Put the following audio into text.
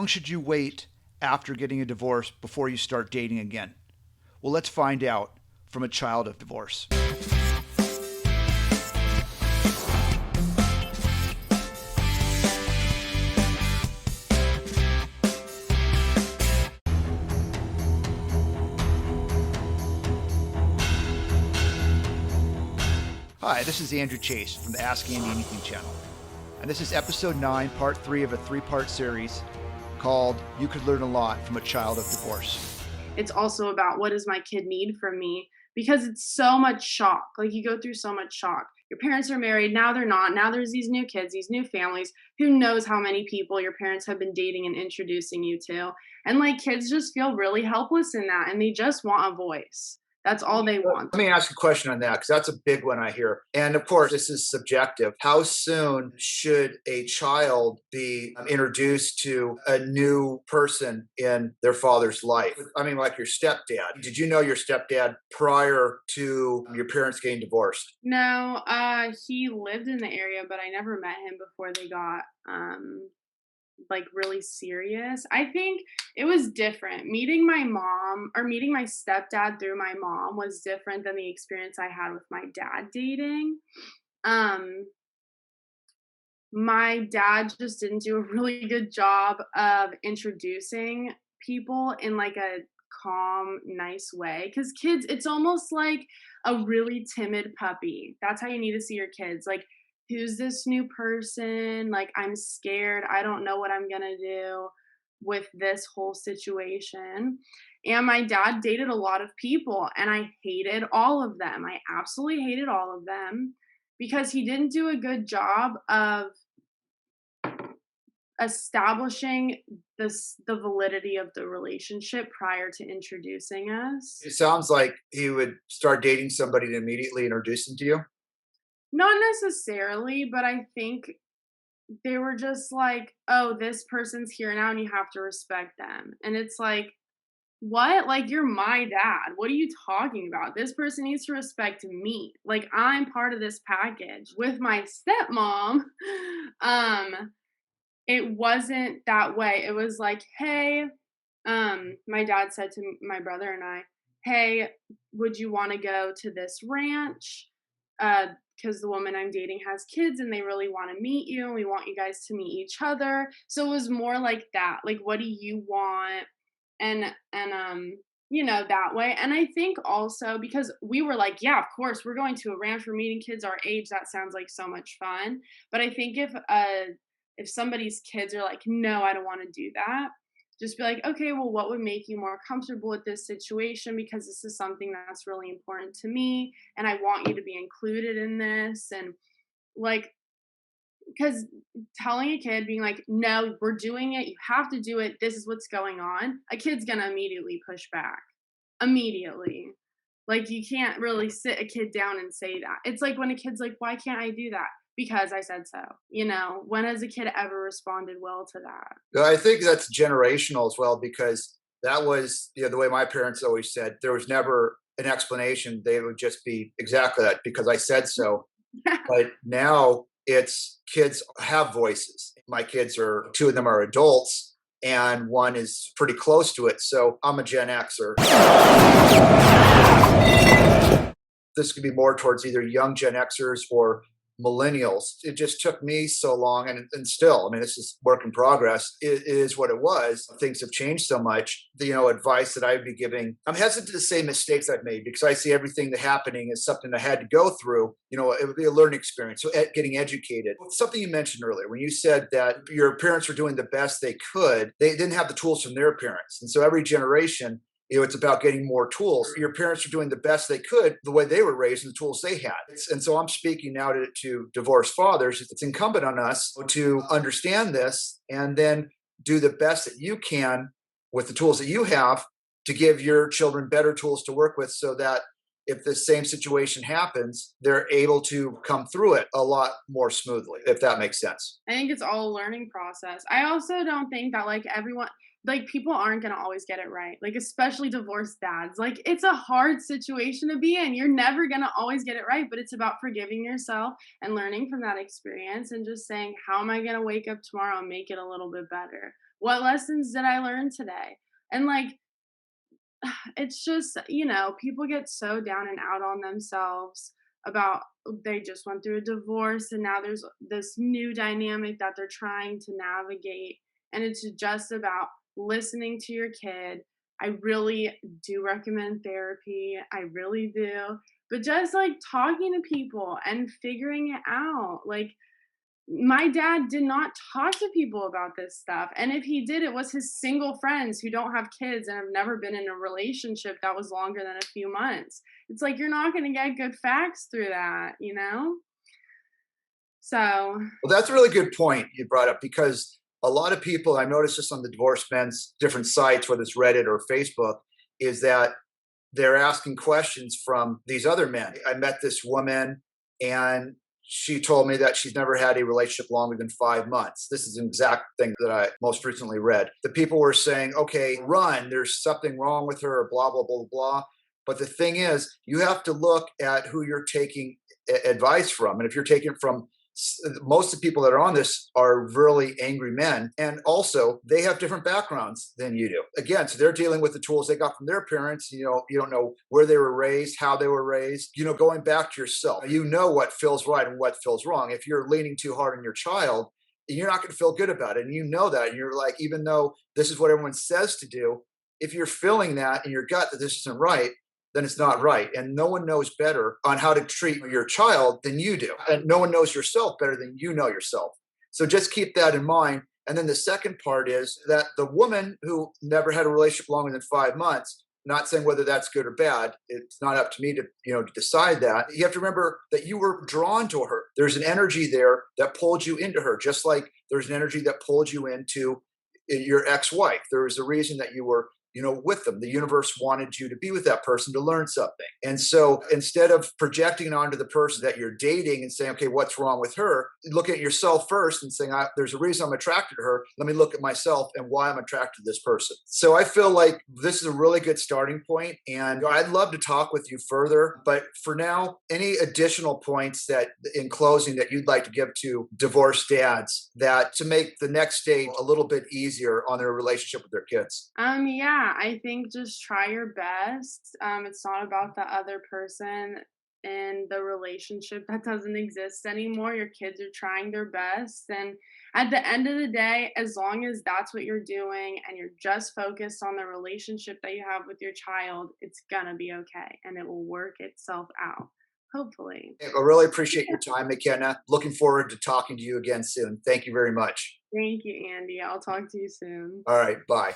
How long should you wait after getting a divorce before you start dating again? Well, let's find out from a child of divorce. Hi, this is Andrew Chase from the Ask Andy Anything channel. And this is episode 9, part 3 of a 3-part series called You Could Learn a Lot from a Child of Divorce. It's also about what does my kid need from me? Because it's so much shock. Like you go through so much shock. Your parents are married, now they're not. Now there's these new kids, these new families. Who knows how many people your parents have been dating and introducing you to? And like kids just feel really helpless in that and they just want a voice. That's all they want. Let me ask a question on that because that's a big one I hear. And of course, this is subjective. How soon should a child be introduced to a new person in their father's life? I mean, like your stepdad. Did you know your stepdad prior to your parents getting divorced? No, he lived in the area, but I never met him before they got like really serious. I think it was different. Meeting my mom or meeting my stepdad through my mom was different than the experience I had with my dad dating. Um my dad just didn't do a really good job of introducing people in like a calm, nice way. Cause kids, it's almost like a really timid puppy. That's how you need to see your kids. Like, who's this new person? Like, I'm scared. I don't know what I'm gonna do with this whole situation. And my dad dated a lot of people, and I hated all of them. I absolutely hated all of them because he didn't do a good job of establishing the validity of the relationship prior to introducing us. It sounds like he would start dating somebody and immediately introduce them to you. Not necessarily, but I think they were just like, "Oh, this person's here now and you have to respect them." And it's like, "What? Like you're my dad. What are you talking about? This person needs to respect me. Like I'm part of this package." With my stepmom, um it wasn't that way. It was like, "Hey," my dad said to my brother and I, "Hey, would you wanna go to this ranch? Because the woman I'm dating has kids and they really wanna meet you, and we want you guys to meet each other." So it was more like that, like, "What do you want?" And that way. And I think also because we were like, "Yeah, of course, we're going to a ranch, we're meeting kids our age, that sounds like so much fun." But I think if somebody's kids are like, "No, I don't wanna do that," just be like, "Okay, well, what would make you more comfortable with this situation? Because this is something that's really important to me, and I want you to be included in this." And, like, because telling a kid, being like, "No, we're doing it, you have to do it, this is what's going on," a kid's gonna immediately push back. Immediately. Like, you can't really sit a kid down and say that. It's like when a kid's like, "Why can't I do that?" "Because I said so." When has a kid ever responded well to that? I think that's generational as well because that was, the way my parents always said, there was never an explanation. They would just be exactly that because I said so. But now it's kids have voices. My kids are, two of them are adults and one is pretty close to it. So I'm a Gen Xer. This could be more towards either young Gen Xers or millennials. It just took me so long, and still, I mean, this is work in progress. It is what it was. Things have changed so much. The advice that I'd be giving, I'm hesitant to say mistakes I've made because I see everything that happening as something I had to go through. It would be a learning experience. So getting educated. Something you mentioned earlier when you said that your parents were doing the best they could. They didn't have the tools from their parents, and so every generation it's about getting more tools. Your parents are doing the best they could the way they were raised and the tools they had. And so I'm speaking now to divorced fathers. It's incumbent on us to understand this and then do the best that you can with the tools that you have to give your children better tools to work with so that if the same situation happens, they're able to come through it a lot more smoothly, if that makes sense. I think it's all a learning process. I also don't think that people aren't going to always get it right. Like, especially divorced dads. Like, it's a hard situation to be in. You're never going to always get it right, but it's about forgiving yourself and learning from that experience and just saying, how am I going to wake up tomorrow and make it a little bit better? What lessons did I learn today? And like, it's just, people get so down and out on themselves about they just went through a divorce and now there's this new dynamic that they're trying to navigate. And it's just about listening to your kid. I really do recommend therapy. I really do. But just like talking to people and figuring it out. Like, my dad did not talk to people about this stuff. And if he did, it was his single friends who don't have kids and have never been in a relationship that was longer than a few months. It's like you're not going to get good facts through that, you know? So, Well, that's a really good point you brought up, because a lot of people, I noticed this on the divorce men's different sites, whether it's Reddit or Facebook, is that they're asking questions from these other men. I met this woman and she told me that she's never had a relationship longer than 5 months. This is an exact thing that I most recently read. The people were saying, okay, run, there's something wrong with her, blah, blah, blah, blah. But the thing is, you have to look at who you're taking advice from. And if you're taking from, most of the people that are on this are really angry men, and also they have different backgrounds than you do. Again, so they're dealing with the tools they got from their parents. You don't know where they were raised, how they were raised. Going back to yourself, you know what feels right and what feels wrong. If you're leaning too hard on your child, you're not going to feel good about it, and you know that. And you're like, even though this is what everyone says to do, if you're feeling that in your gut that this isn't right, then it's not right. And no one knows better on how to treat your child than you do. And no one knows yourself better than you know yourself. So just keep that in mind. And then the second part is that the woman who never had a relationship longer than 5 months, not saying whether that's good or bad, it's not up to me to decide that. You have to remember that you were drawn to her. There's an energy there that pulled you into her, just like there's an energy that pulled you into your ex-wife. There was a reason that you were with them. The universe wanted you to be with that person to learn something. And so instead of projecting it onto the person that you're dating and saying, okay, what's wrong with her? Look at yourself first and saying, there's a reason I'm attracted to her. Let me look at myself and why I'm attracted to this person. So I feel like this is a really good starting point, and I'd love to talk with you further. But for now, any additional points that in closing that you'd like to give to divorced dads that to make the next stage a little bit easier on their relationship with their kids? yeah, I think just try your best. It's not about the other person and the relationship that doesn't exist anymore. Your kids are trying their best. And at the end of the day, as long as that's what you're doing and you're just focused on the relationship that you have with your child, it's gonna be okay and it will work itself out. Hopefully. I really appreciate your time, McKenna. Looking forward to talking to you again soon. Thank you very much. Thank you, Andy. I'll talk to you soon. All right, bye.